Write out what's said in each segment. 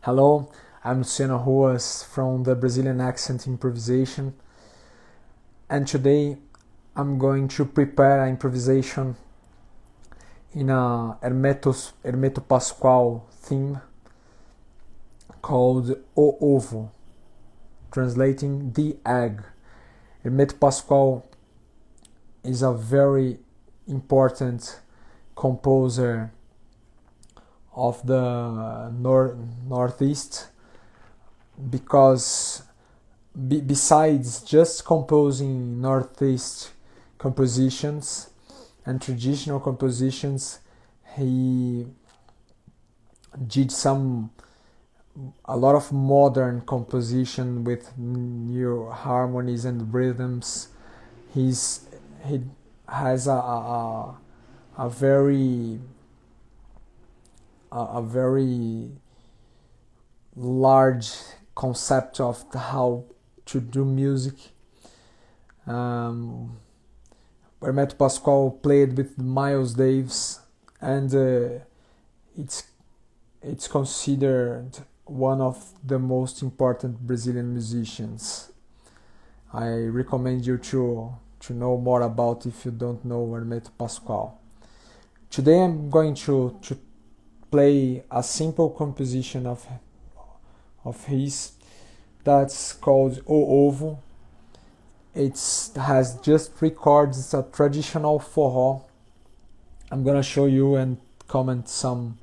Hello, I'm Luciano Ruas from the Brazilian Accent Improvisation, and today I'm going to prepare an improvisation in a Hermeto Pascoal theme called O Ovo, translating the egg. Hermeto Pascoal is a very important composer of the Northeast, because besides just composing Northeast compositions and traditional compositions, he did a lot of modern composition with new harmonies and rhythms. He has a very large concept of how to do music. Hermeto Pascoal played with Miles Davis, and it's considered one of the most important Brazilian musicians. I recommend you to know more about if you don't know Hermeto Pascoal. Today I'm going to play a simple composition of his that's called O Ovo. It has just 3 chords. It's a traditional forró. I'm gonna show you and comment some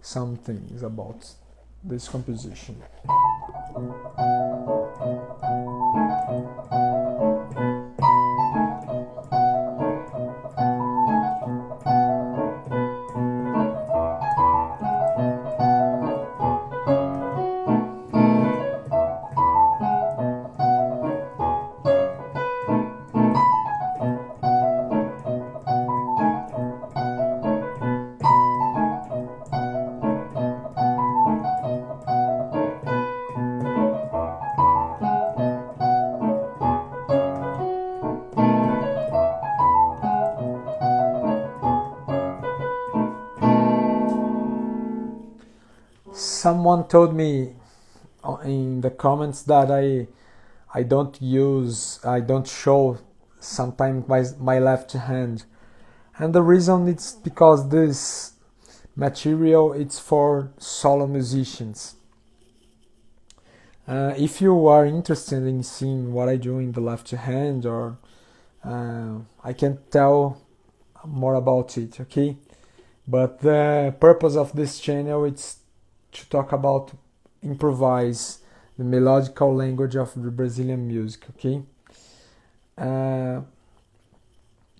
things about this composition. Someone told me in the comments that I don't show sometimes my left hand, and the reason it's because this material it's for solo musicians. If you are interested in seeing what I do in the left hand, or I can tell more about it, okay? But the purpose of this channel it's to talk about improvise the melodical language of the Brazilian music, okay?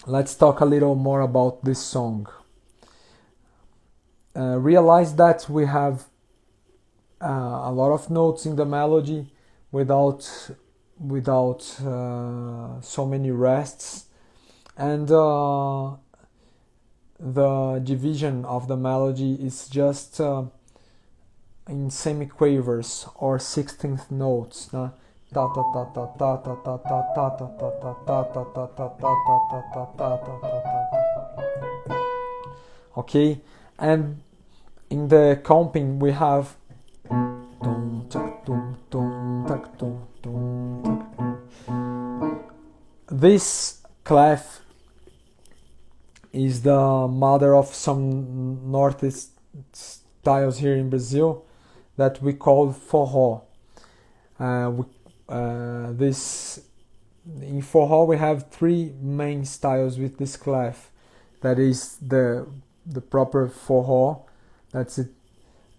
Let's talk a little more about this song. Realize that we have a lot of notes in the melody without so many rests, and the division of the melody is just in semiquavers or 16th notes. Okay, and in the comping we have this clef is the mother of some Northeast styles here in Brazil that we call forró. In forró we have 3 main styles with this clef. That is the proper forró, that's it,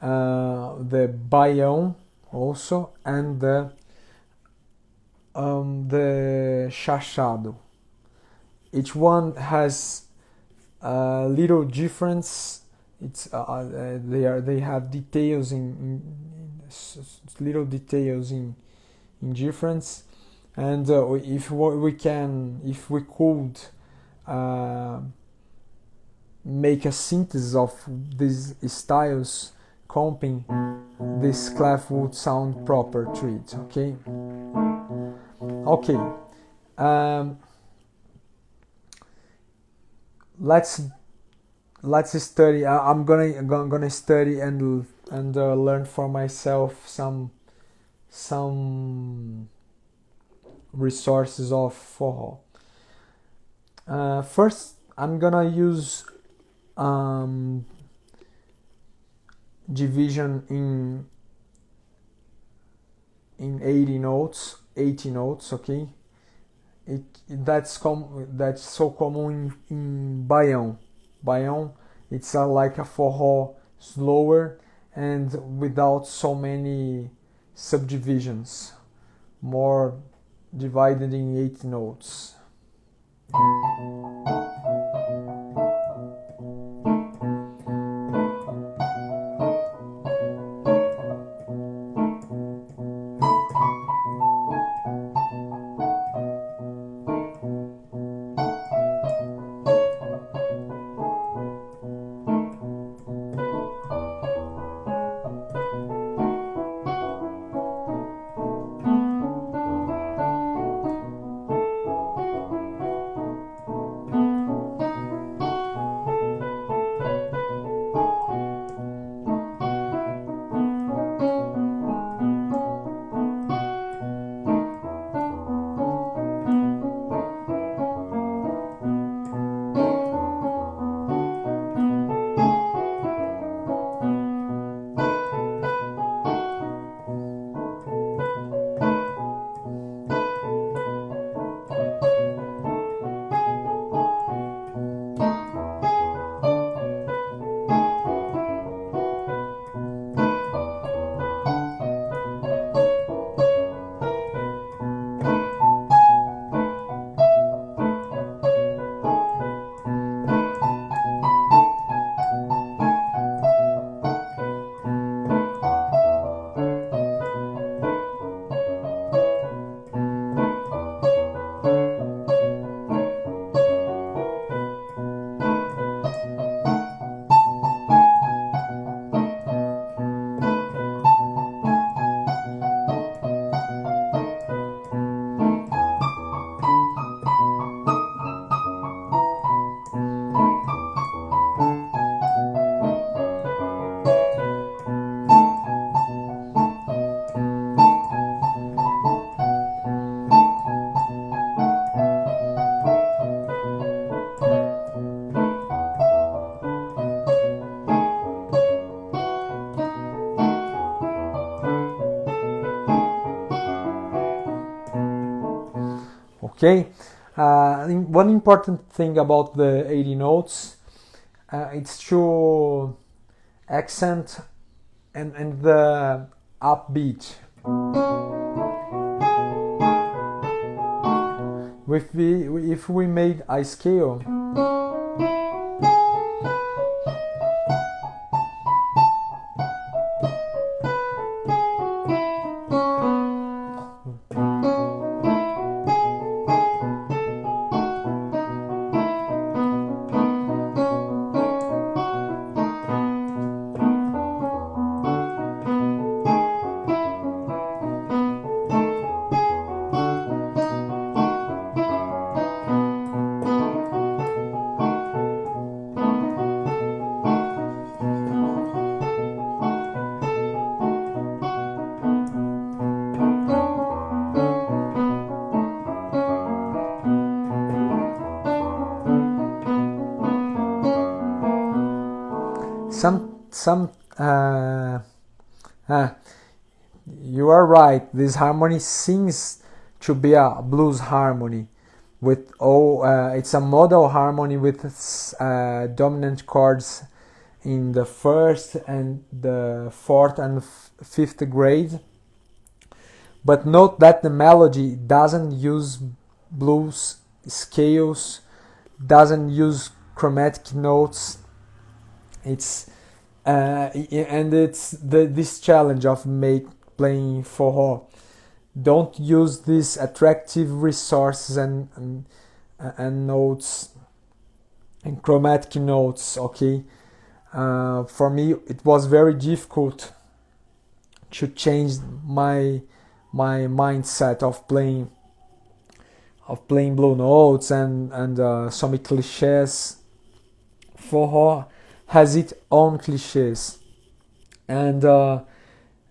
the baião also, and the chachado. Each one has a little difference. It's they have details in little details in difference, and if we could make a synthesis of these styles comping, this clef would sound proper to it, okay? Let's study. I'm gonna study and learn for myself some resources of forró. First, I'm gonna use division in 80 notes, okay? That's so common in Baião. Baião, it's like a forró slower and without so many subdivisions, more divided in 8 notes. Okay, one important thing about the 80 notes, it's to accent and the upbeat. If we made a scale, you are right. This harmony seems to be a blues harmony with it's a modal harmony with dominant chords in the first and the fourth and fifth grade. But note that the melody doesn't use blues scales, doesn't use chromatic notes. It's this challenge of playing forró. Don't use these attractive resources and notes and chromatic notes. Okay, for me it was very difficult to change my mindset of playing blue notes and some clichés. Forró has its own clichés. and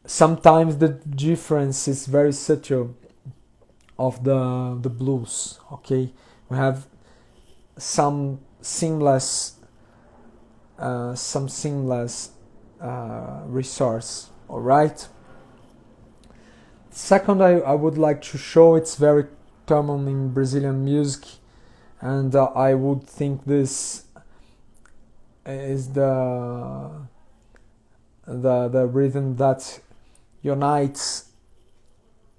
sometimes the difference is very subtle of the blues. Okay, we have some seamless resource. All right. Second, I would like to show it's very common in Brazilian music, and I would think this is the rhythm that unites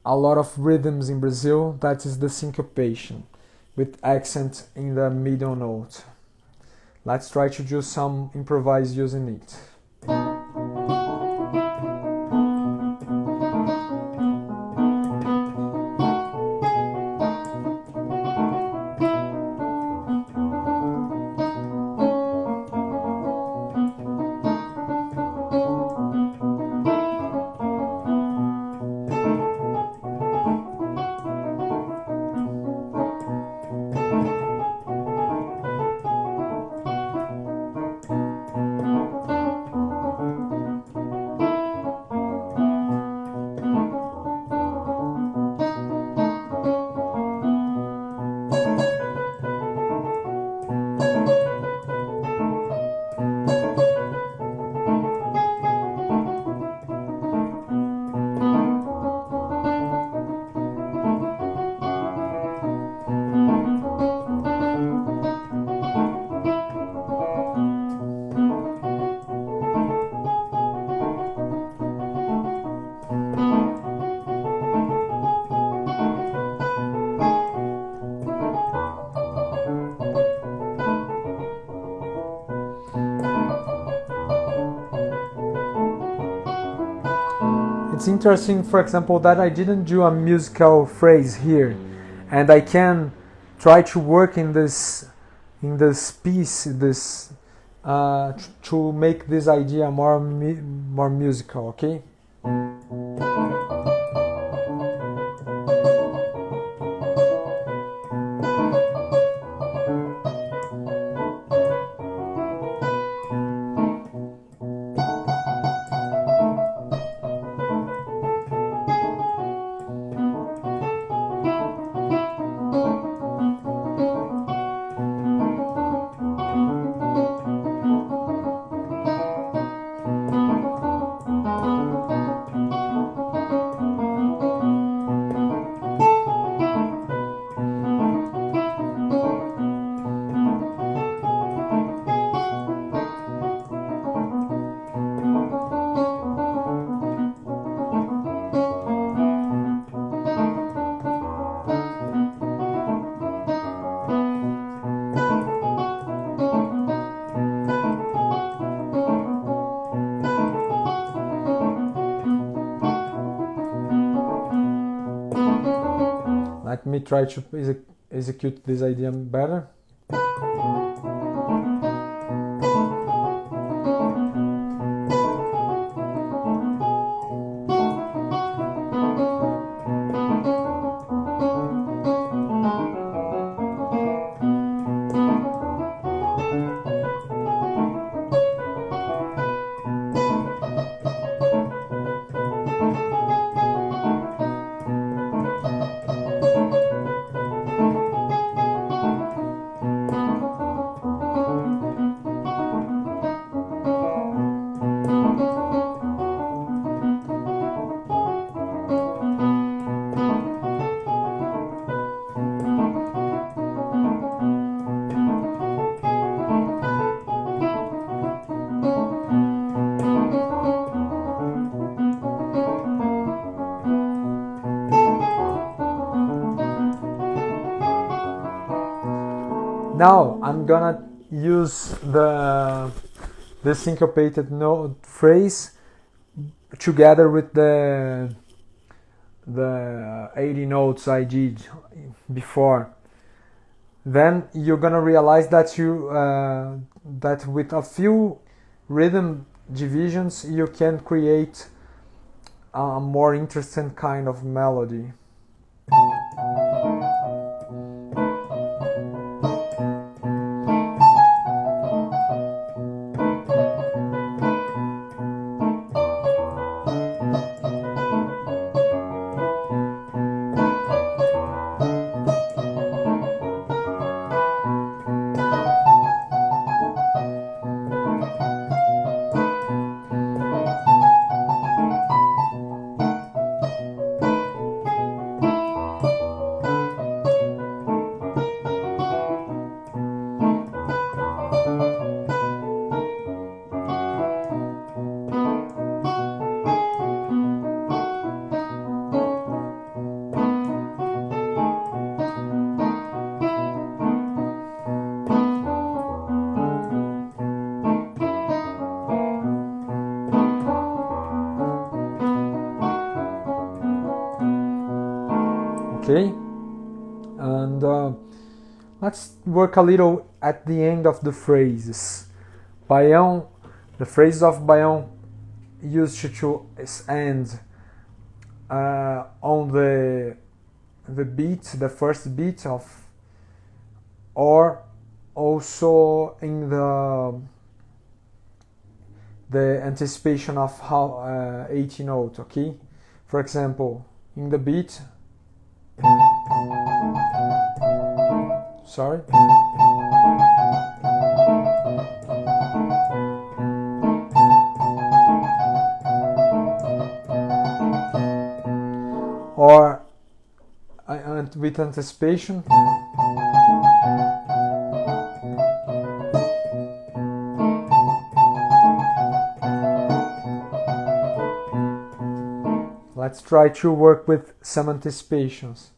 a lot of rhythms in Brazil. That is the syncopation, with accent in the middle note. Let's try to do some improvise using it. It's interesting, for example, that I didn't do a musical phrase here, and I can try to work in this piece, to make this idea more musical. Okay. Let me try to execute this idea better. Now I'm gonna use the syncopated note phrase together with the 80 notes I did before. Then you're gonna realize that that with a few rhythm divisions you can create a more interesting kind of melody. okay? And let's work a little at the end of the phrases. Baião, the phrases of Baião used to end on the beat, the first beat of, or also in the anticipation of how 80 note, okay? For example, in the beat, sorry, or with anticipation, let's try to work with some anticipations.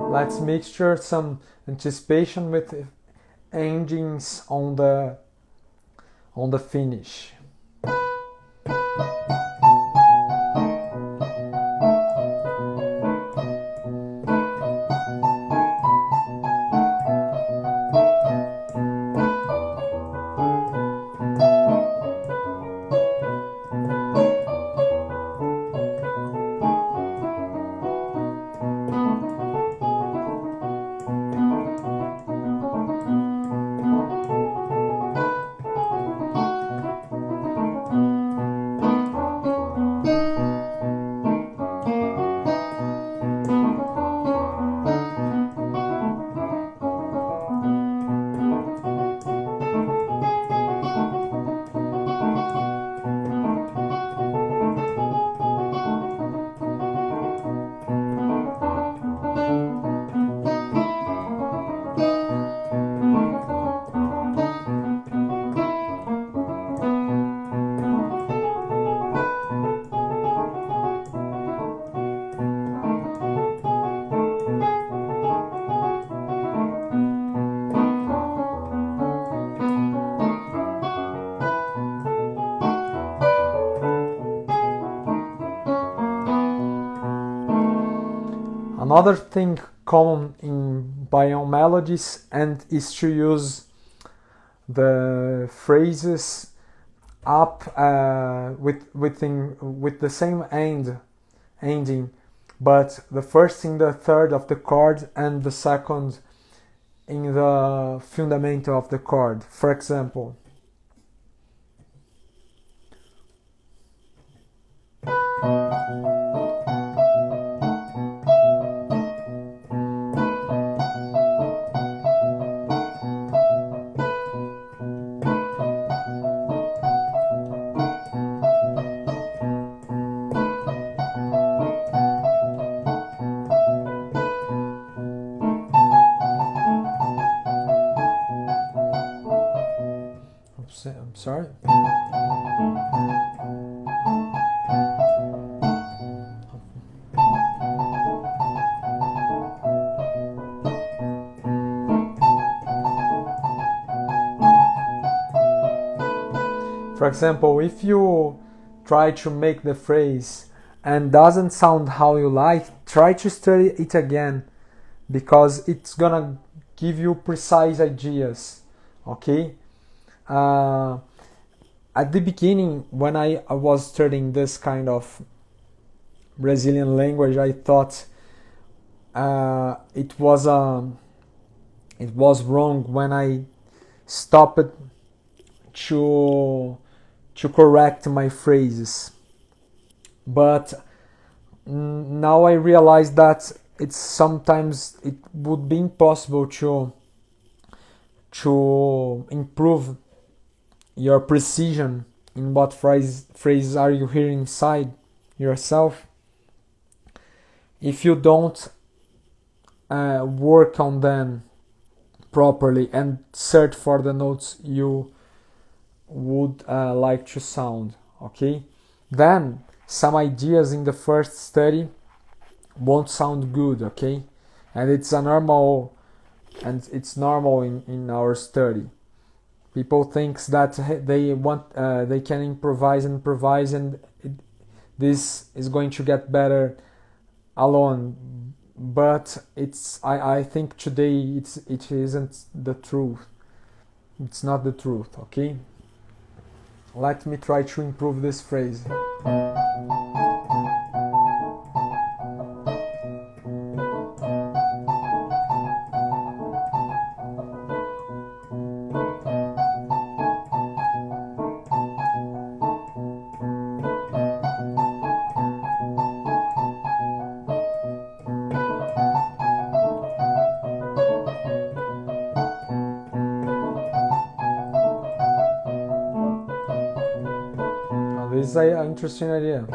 Let's mixture some anticipation with endings on the finish. Another thing common in Baião melodies and is to use the phrases up with the same ending, but the first in the third of the chord and the second in the fundamental of the chord. For example, I'm sorry. For example, if you try to make the phrase and doesn't sound how you like, try to study it again, because it's gonna give you precise ideas, okay? At the beginning, when I was studying this kind of Brazilian language, I thought it was wrong when I stopped to correct my phrases. But now I realize that it's sometimes it would be impossible to improve your precision in what phrases are you hearing inside yourself. If you don't work on them properly and search for the notes you would like to sound, okay? Then some ideas in the first study won't sound good, okay? And it's normal in our study. People think that they can improvise, and this is going to get better alone. But I think today it isn't the truth. It's not the truth, okay? Let me try to improve this phrase. This is an interesting idea.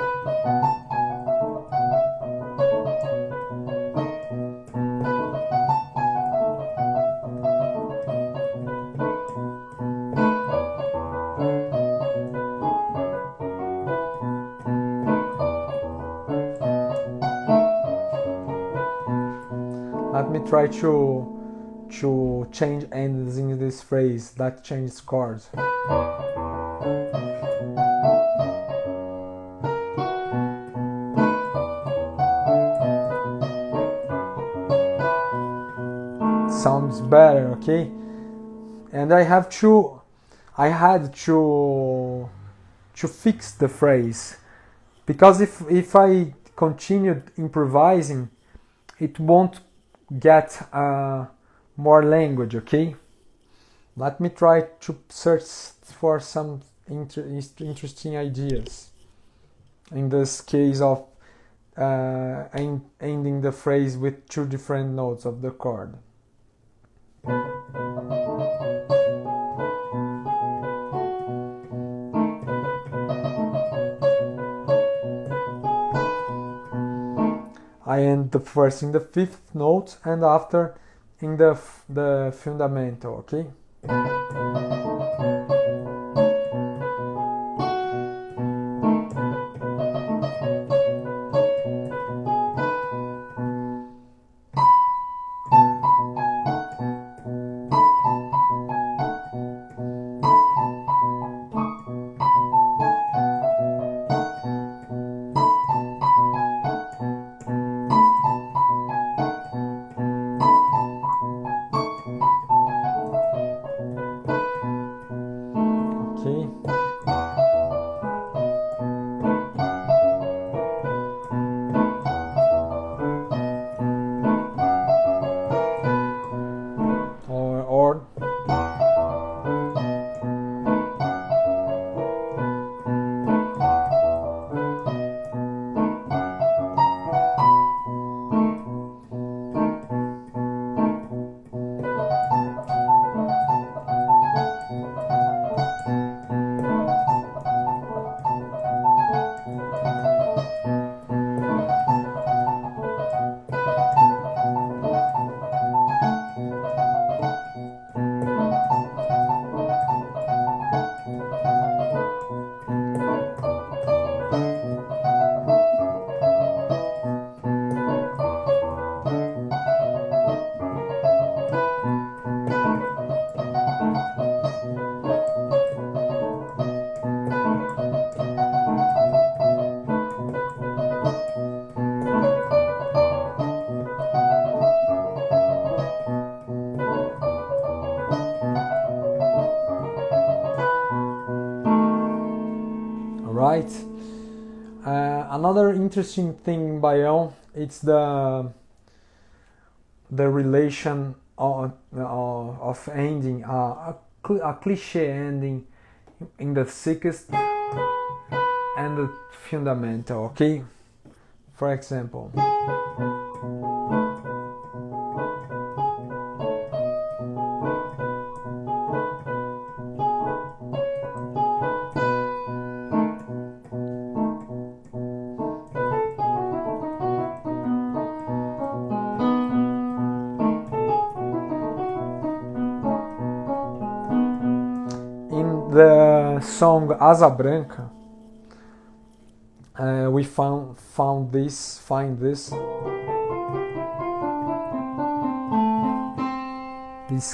Let me try to change ends in this phrase that changes chords. Sounds better, okay? And I had to fix the phrase, because if I continued improvising, it won't get more language, okay? Let me try to search for some interesting ideas. In this case of ending the phrase with two different notes of the chord. I end the first in the fifth note and after in the fundamental, okay? Right. Another interesting thing in Baião, it's the relation of ending a cliché ending in the sixth and the fundamental. Okay, for example. the song Asa Branca, we find this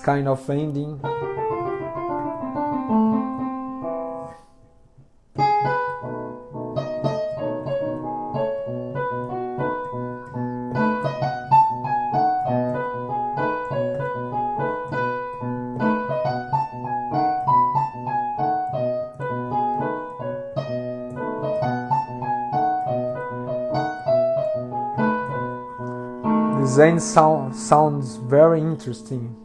kind of ending. This end sounds very interesting.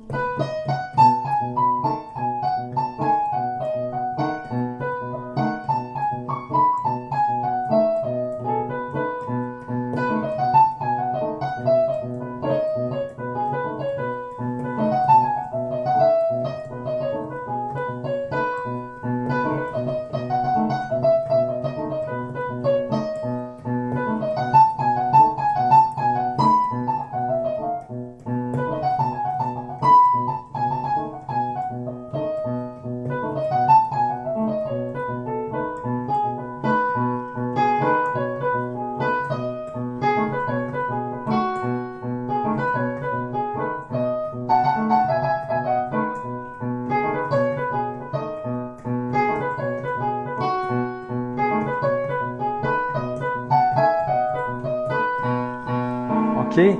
Okay,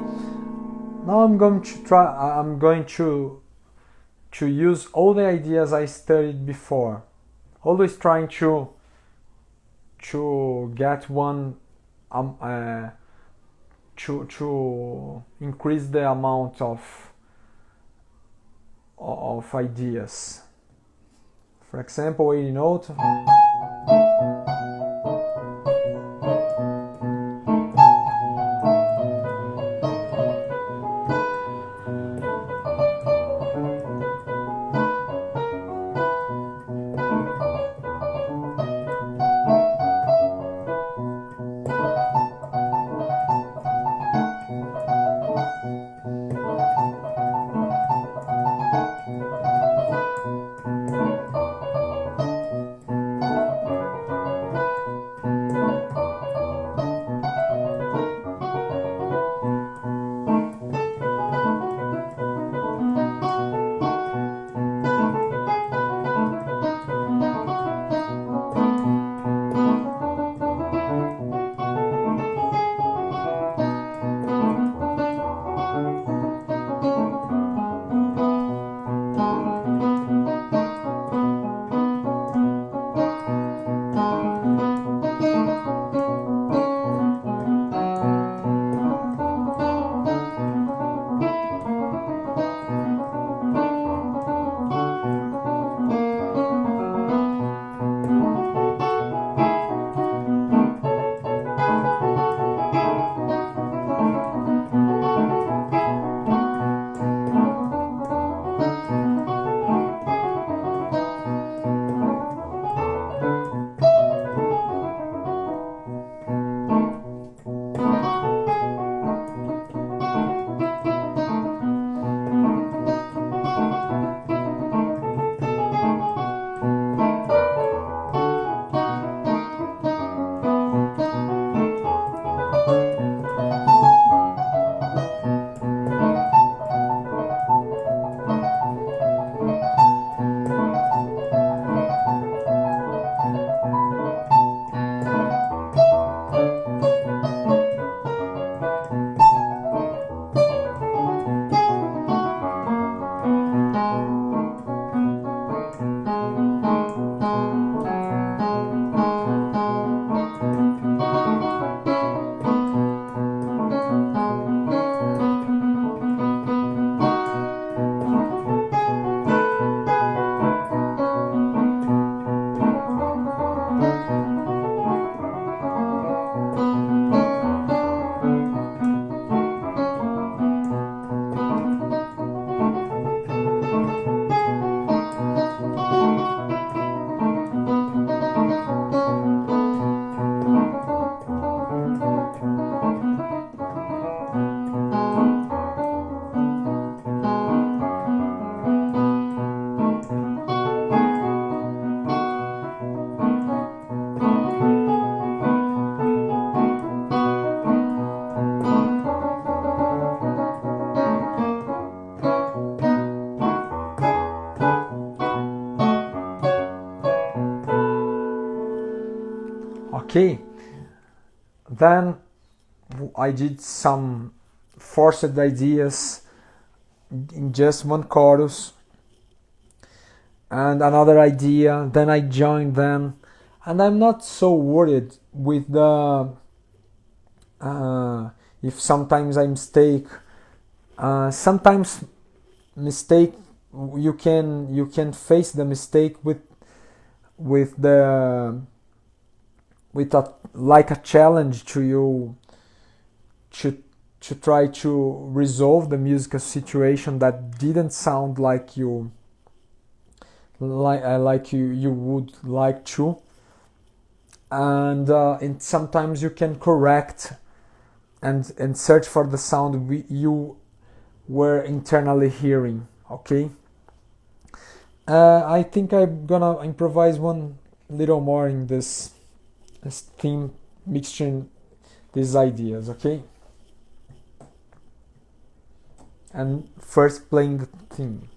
now I'm going to use all the ideas I studied before, always trying to get one to increase the amount of ideas. For example, a note. Okay, then I did some forced ideas in just one chorus and another idea, then I joined them, and I'm not so worried with the if sometimes I mistake. Sometimes mistake, you can face the mistake with the with a like a challenge to you to try to resolve the musical situation that didn't sound like you would like to, and sometimes you can correct and search for the sound you were internally hearing. Okay, I think I'm gonna improvise one little more in this theme, mixing these ideas. Okay, and first playing the theme.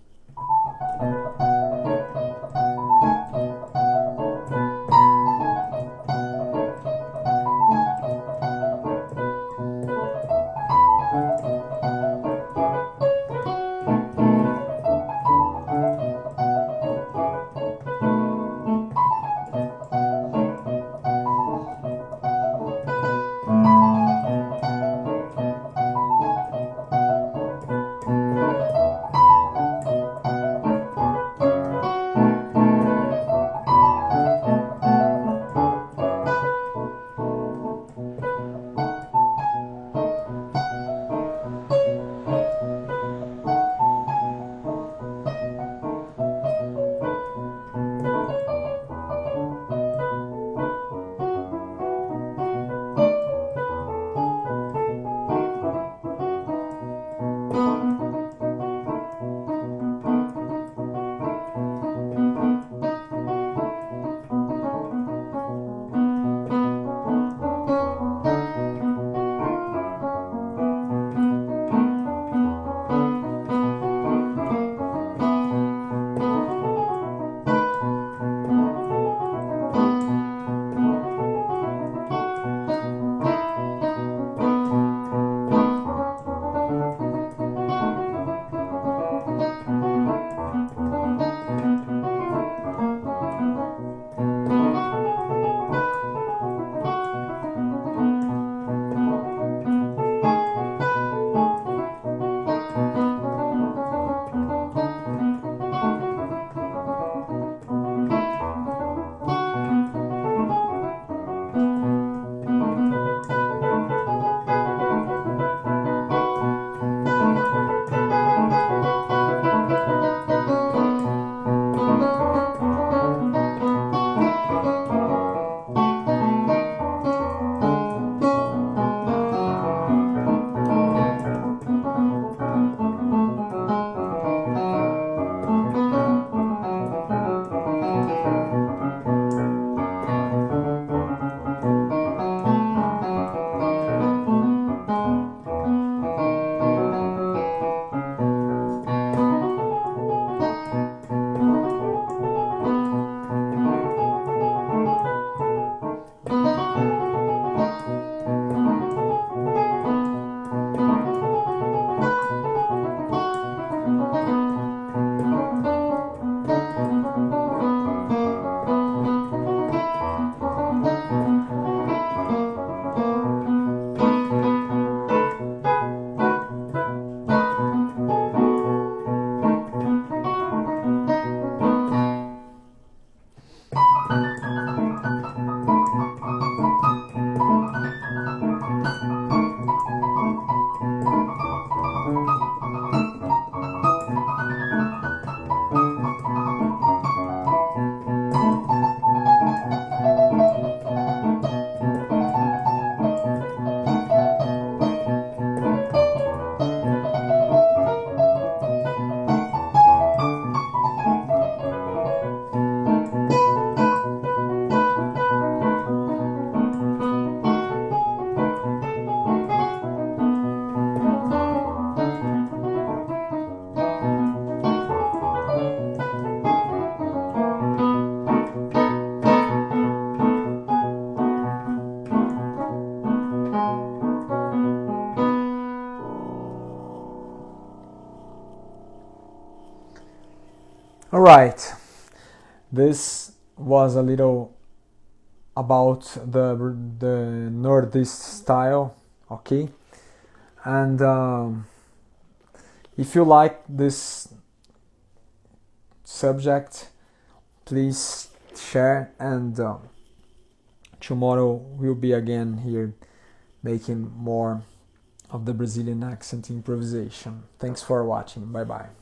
All right, this was a little about the Northeast style, okay? And if you like this subject, please share, and tomorrow we'll be again here making more of the Brazilian accent improvisation. Thanks for watching. Bye bye.